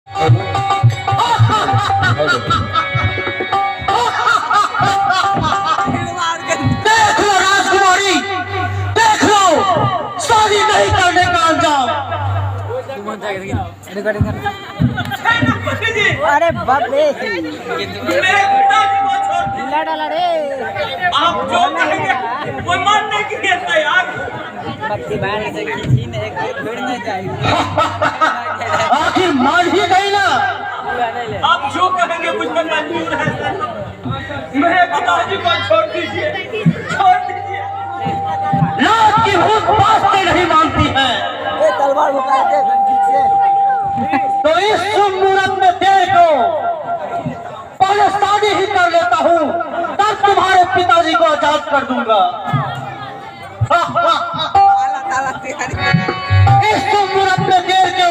देख लो राजकुमारी, देख लो शादी नहीं करने का अंजाम। अरे बाप रे डाला रे आप जो कहेंगे वो मानने के लिए तैयार। बत्ती बाहर से किसी ने एक छोड़ नहीं चाहिए। आखिर मान ही गई ना। आप जो कहेंगे मुझ पर मंजूर है। मेरे पिताजी को छोड़ दीजिए, छोड़ दीजिए। लात की भूत बातें नहीं मानती है। ये तलवार उठा के ठीक से तो इस शुभ मुहूर्त में देर को पहले शादी ही कर लेता हूँ, तब तुम्हारे पिताजी को आजाद कर दूंगा। इस शुभ मुहूर्त में देर को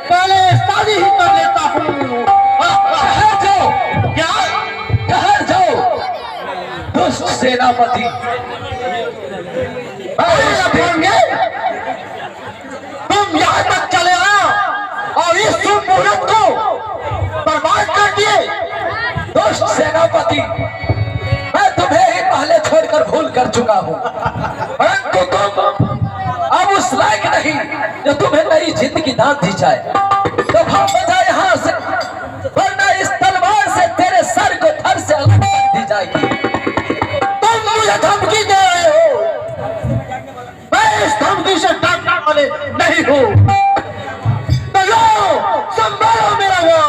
पहले शादी ही कर लेता हूँ। ठहर जाओ, क्या ठहर जाओ दुष्ट सेनापति। तुम यहाँ तक चले आओ और इस शुभ मुहूर्त को बर्बाद कर दिए। दुष्ट सेनापति, मैं तुम्हें ही पहले छोड़कर भूल कर चुका हूँ, परंतु तुम अब उस लायक नहीं जो तुम्हें नई जिंदगी दान दी जाए। तो भाग बजा यहाँ से, वरना इस तलवार से तेरे सर को धड़ से अलग कर दी जाएगी। तुम मुझे धमकी दे रहे हो, मैं इस धमकी से डरने वाले नहीं हूँ। तो लो संभालो मेरा वो।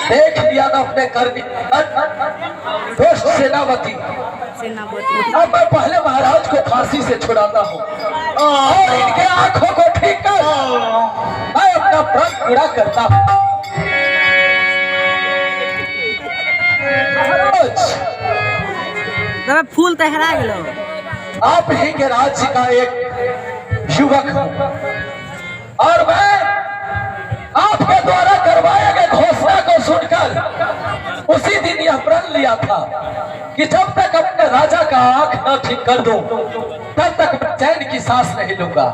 देख लिया ना अपने करनी दोस्त सेनापति। अब मैं पहले महाराज को फांसी से छुड़ाता हूँ और इनके आंखों को ठीक कर मैं अपना प्राण पूरा करता हूँ। फूल तहरा गलो। आप ही के राज्य का एक युवक हूँ और मैं आपके द्वारा करवाए गए घोषणा को सुनकर उसी दिन यह प्रण लिया था कि जब तक अपने राजा का आंख न ठीक कर दूं तब तक मैं चैन की सांस नहीं लूंगा।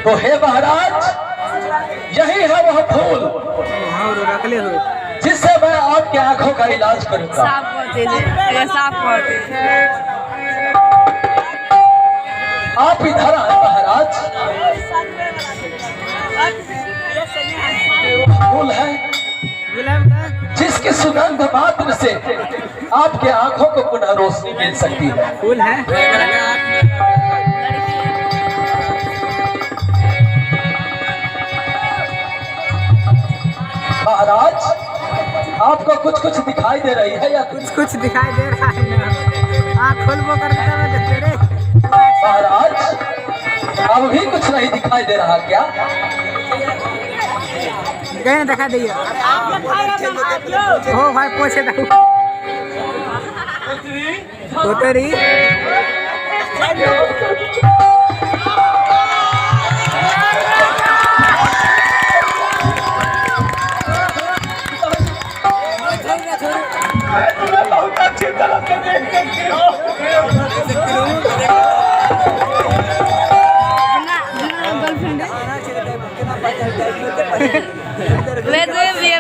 तो हे महाराज, यही है वह फूल जिससे मैं आपके आंखों का इलाज करूंगा। आप इधर आए महाराज। फूल है जिसकी सुगंध मात्र से आपके आंखों को पुनः रोशनी मिल सकती है। फूल है महाराज, आपको कुछ कुछ दिखाई दे रही है या कुछ दिखाई दे रहा है। आँख खोलबो करते रे महाराज, अब भी कुछ नहीं दिखाई दे रहा क्या? कहीं दिखा दिया हो भाई, पोछे उतरी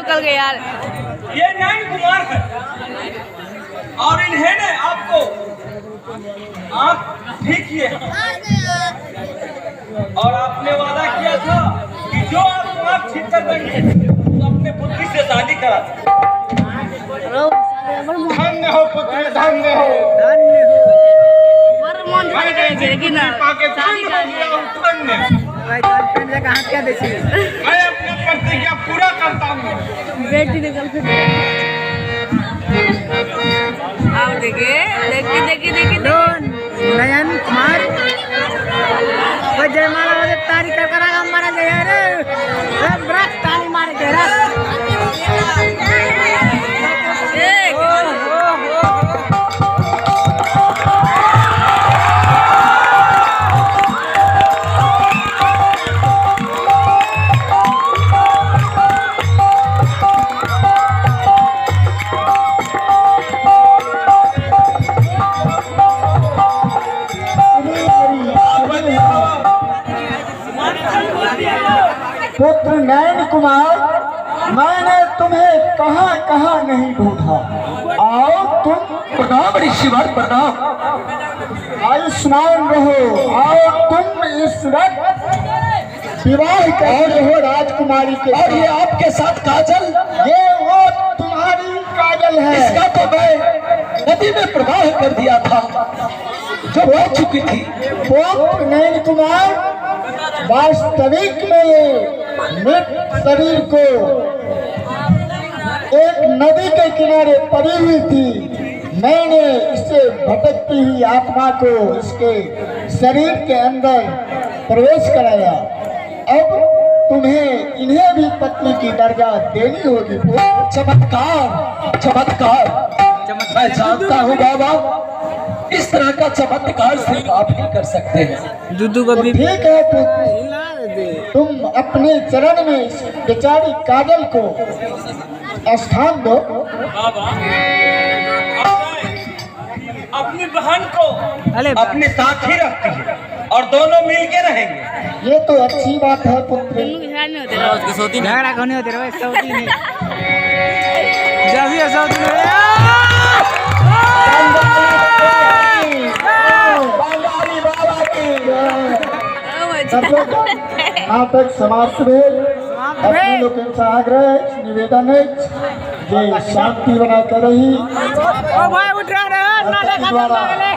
कल गए यार। ये नहीं कुमार है और इन्हें ने आपको आँख ठीक किए और आपने वादा किया था कि जो आपको आँख ठीक कर देंगे तो अपने पुत्री से शादी करा। धन्य हो पुत्री, धन्य हो, धन्य हो। कहाँ क्या देखिए, मैं अपनी प्रतिज्ञा पूरा करता हूँ। बेटी निकल फिर आओ देखे देखी देखी देखी नयन कुमार जयमाला वाले तारी कर करा मारा गया रे ताली मार के नैन कुमार, मैंने तुम्हें कहाँ कहाँ नहीं ढूंढा। आओ तुम, प्रणाम ऋषिवर, प्रणाम। आयुष्मान रहो। आओ तुम इस वक्त विवाह कर रहे हो राजकुमारी के। और ये आपके साथ काजल, ये वो तुम्हारी काजल है। इसका तो मैं नदी में प्रवाह कर दिया था जो बह चुकी थी। पुत्र नैन कुमार, वास्तविक में ये मृत शरीर को एक नदी के किनारे पड़ी हुई थी। मैंने इससे भटकती हुई आत्मा को इसके शरीर के अंदर प्रवेश कराया। अब तुम्हें इन्हें भी पत्नी की दर्जा देनी होगी। चमत्कार, चमत्कार। मैं जानता हूँ बाबा, इस तरह का चमत्कार सिर्फ आप ही कर सकते हैं। दूधू तो ठीक है पुत्र, तुम अपने चरण में इस बेचारी काजल को स्थान दो। अपनी बहन को अरे अपने साथ ही रखती है और दोनों मिल के रहेंगे। ये तो अच्छी बात है पुत्र। उसके सौती झगड़ा करने होते रहे, सौती नहीं जब ये सौती बंगाली बाबा की नाटक समाप्त भेल। अपने लोगों से आग्रह निवेदन है जे शांति बना कर रही ओ भाई उठ रहा है, नाटक खत्म हो गया।